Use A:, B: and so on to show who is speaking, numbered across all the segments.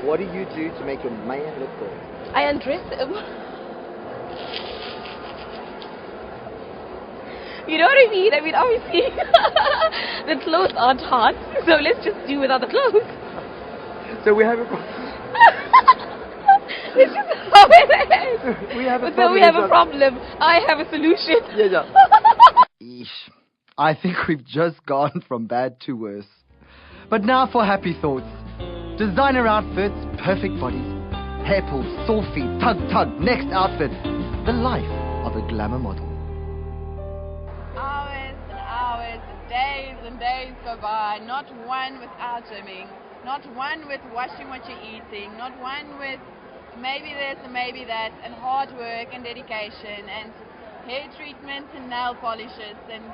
A: What do you do to make your man look good?
B: I undress him. You know what I mean? I mean, obviously, the clothes aren't hot, so let's just do without the clothes.
A: So we have a problem.
B: This is how it is.
A: We have a
B: so
A: problem.
B: we have a problem. I have a solution.
A: Yeah. Eesh. I think we've just gone from bad to worse. But now for happy thoughts. Designer outfits, perfect bodies, hair pulls, sore feet, tug, next outfit. The life of a glamour model.
C: Hours and hours and days go by, not one without gymming, not one with washing what you're eating, not one with maybe this and maybe that, and hard work and dedication and hair treatments and nail polishes and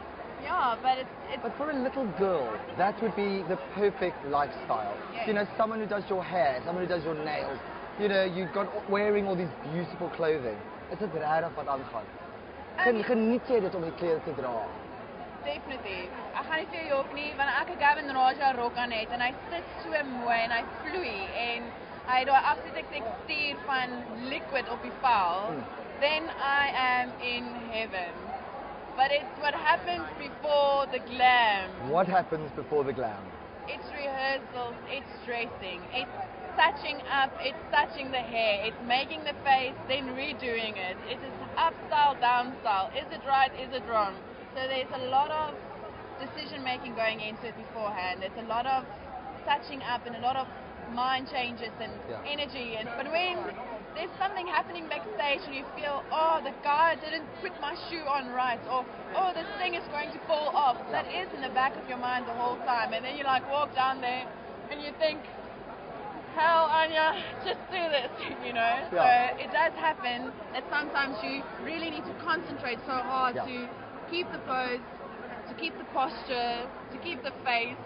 C: yeah, but it's
A: But for a little girl, that would be the perfect lifestyle.
C: Yes.
A: You know, someone who does your hair, someone who does your nails. You know, you've got wearing all these beautiful clothing. Is dit regtig wat aangaan? Geniet jy dit om die klere te dra?
C: definitely. Ek gaan nie vir jou jok nie, want ek 'n Gavin Raja rok aan het en hy sit so mooi en hy vloei en hy het daai absolute tekstuur van liquid op die vel. Then I am in heaven. But it's what happens before the glam.
A: What happens before the glam?
C: It's rehearsals, it's dressing, it's touching up, it's touching the hair, it's making the face, then redoing it. It is up style, down style. Is it right, is it wrong? So there's a lot of decision making going into it beforehand. There's a lot of touching up and a lot of mind changes and energy. But when there's something happening backstage and you feel, oh, the guy didn't put my shoe on right, or oh, this thing is going to fall off. That is in the back of your mind the whole time. And then you like walk down there and you think, hell, Anya, just do this, you know. So it does happen that sometimes you really need to concentrate so hard to keep the pose, to keep the posture, to keep the face,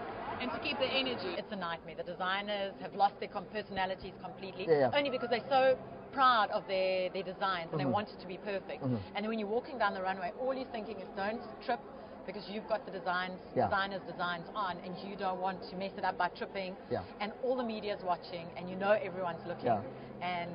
C: and to keep the energy.
D: It's a nightmare. The designers have lost their personalities completely,
A: Yeah.
D: only because they're so proud of their designs and they want it to be perfect. And then when you're walking down the runway, all you're thinking is don't trip, because you've got the designers' designs on, and you don't want to mess it up by tripping. And all the media's watching, and you know everyone's looking, and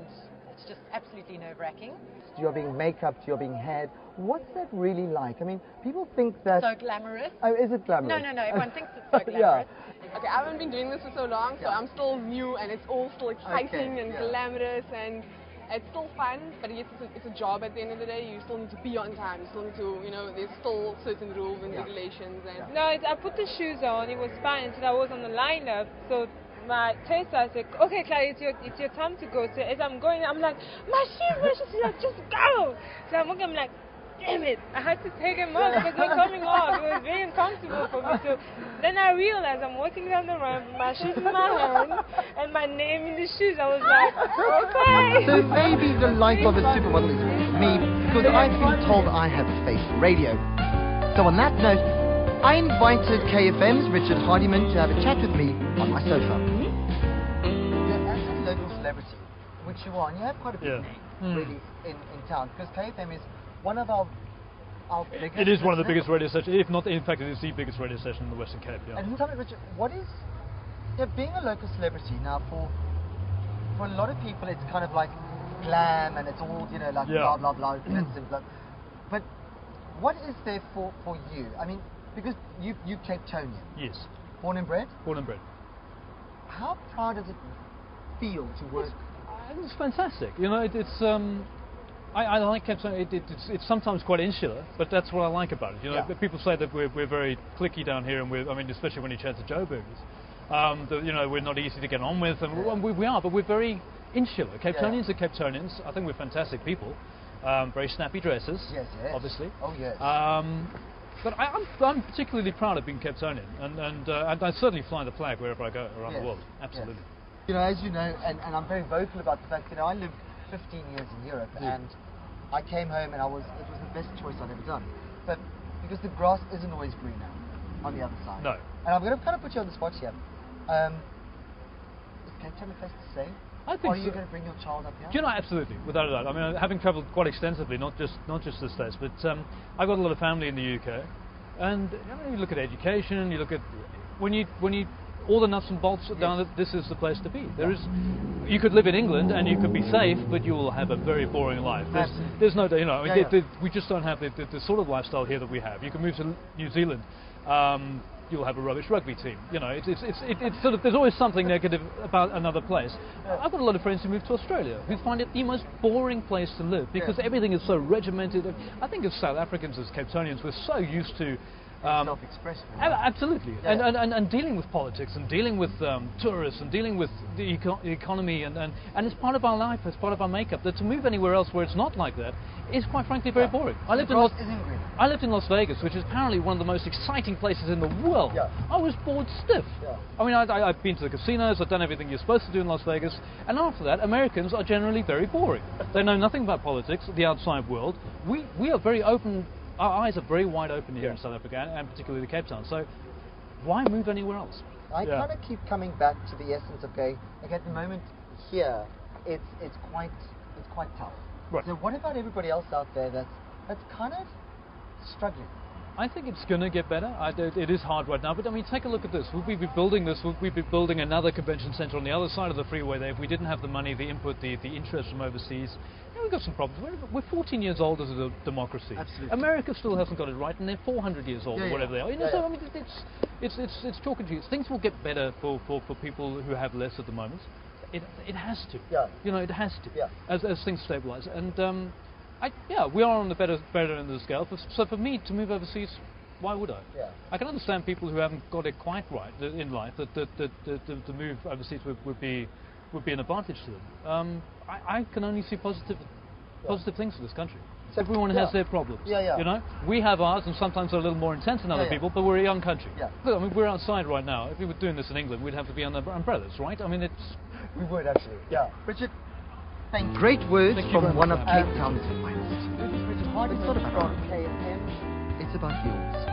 D: it's just absolutely nerve-wracking.
A: You're being make-up, you're being haired. What's that really like? I mean, people think that...
D: So glamorous.
A: Oh, is it glamorous?
D: No, everyone thinks it's so glamorous.
E: Okay, I haven't been doing this for so long, so I'm still new, and it's all still exciting and glamorous, and it's still fun, but it's a job at the end of the day. You still need to be on time. You still need to, you know, there's still certain rules and regulations. And
F: no, I put the shoes on. It was fine until I was on the lineup. So my taster said, "Okay, Claire, it's your time to go." So as I'm going, I'm like, "My shoes!" She's like, "Just go." So I'm looking, I'm like, "Damn it!" I had to take them off because they were coming off. It was very uncomfortable for me. So then I realized I'm walking down the ramp, my shoes in my hand, and my name in the shoes. I was like, okay.
A: So maybe the life of a supermodel is me, because I've been told I have a face for radio. So on that note, I invited KFM's Richard Hardiman to have a chat with me on my sofa. As a local celebrity, which you are, and you have quite a big name, really, in town, because KFM is one of our biggest...
G: It is one of the biggest radio stations, if not, in fact, it is the biggest radio station in the Western Cape,
A: And tell me, Richard, what is... being a local celebrity now, for a lot of people, it's kind of like glam, and it's all, you know, like blah, blah, blah, glitz and blah. But what is there for you? I mean, because you Cape Townian.
G: Yes.
A: Born and bred?
G: Born and bred.
A: How proud does it feel to work?
G: It's fantastic. You know, I like Cape Town. It's sometimes quite insular, but that's what I like about it. You know, people say that we're very cliquey down here, and I mean, especially when you chat to Joe Burgers, you know, we're not easy to get on with, and we are, but we're very insular. Cape Townians are Cape Townians. I think we're fantastic people. Very snappy dresses, obviously.
A: Oh yes.
G: But I'm particularly proud of being Cape Townian, and I certainly fly the flag wherever I go around the world. Absolutely.
A: You know, as you know, and I'm very vocal about the fact, you know, I lived 15 years in Europe, and I came home and it was the best choice I'd ever done. But because the grass isn't always greener on the other side.
G: No.
A: And I'm going to kind of put you on the spot here. Is Cape Town a place to stay?
G: I think
A: Are you going to bring your child up here?
G: Do you know, absolutely, without a doubt. I mean, having travelled quite extensively, not just the States, but I've got a lot of family in the UK, and you know, you look at education, you look at when you all the nuts and bolts down that this is the place to be. You could live in England and you could be safe, but you will have a very boring life. There's no, we just don't have the sort of lifestyle here that we have. You can move to New Zealand, you'll have a rubbish rugby team. It's sort of, there's always something negative about another place. I've got a lot of friends who move to Australia who find it the most boring place to live because everything is so regimented. I think as South Africans, as Cape Townians, we're so used to
A: self-expression.
G: Absolutely, and dealing with politics and dealing with tourists and dealing with the economy and it's part of our life, it's part of our makeup. That to move anywhere else where it's not like that is quite frankly very boring. I lived in Las Vegas, which is apparently one of the most exciting places in the world. I was bored stiff. I mean, I've been to the casinos, I've done everything you're supposed to do in Las Vegas, and after that, Americans are generally very boring. They know nothing about politics, the outside world. We are very open. Our eyes are very wide open here in South Africa, and particularly Cape Town. So, why move anywhere else?
A: I kind of keep coming back to the essence of going. Like at the moment here, it's quite tough.
G: Right.
A: So, what about everybody else out there that's kind of struggling?
G: I think it's going to get better. It is hard right now, but I mean, take a look at this. Would we be building this? Would we be building another convention centre on the other side of the freeway there if we didn't have the money, the input, the interest from overseas? We've got some problems. We're 14 years old as a democracy.
A: Absolutely.
G: America still hasn't got it right, and they're 400 years old or whatever they are. So I mean, it's chalk and cheese. Things will get better for people who have less at the moment. It has to. It has to. As things stabilise. And we are on the better end of the scale. So for me to move overseas, why would I? I can understand people who haven't got it quite right in life that the move overseas would be an advantage to them. I can only see positive things for this country. So everyone has their problems. We have ours, and sometimes they're a little more intense than other people. But we're a young country. Look, I mean, we're outside right now. If we were doing this in England, we'd have to be under umbrellas, right? I mean,
A: we would actually. Richard, thank you. Great words from one of Cape Town's finest. Richard Hardy, it's not about KFM, it's about yours.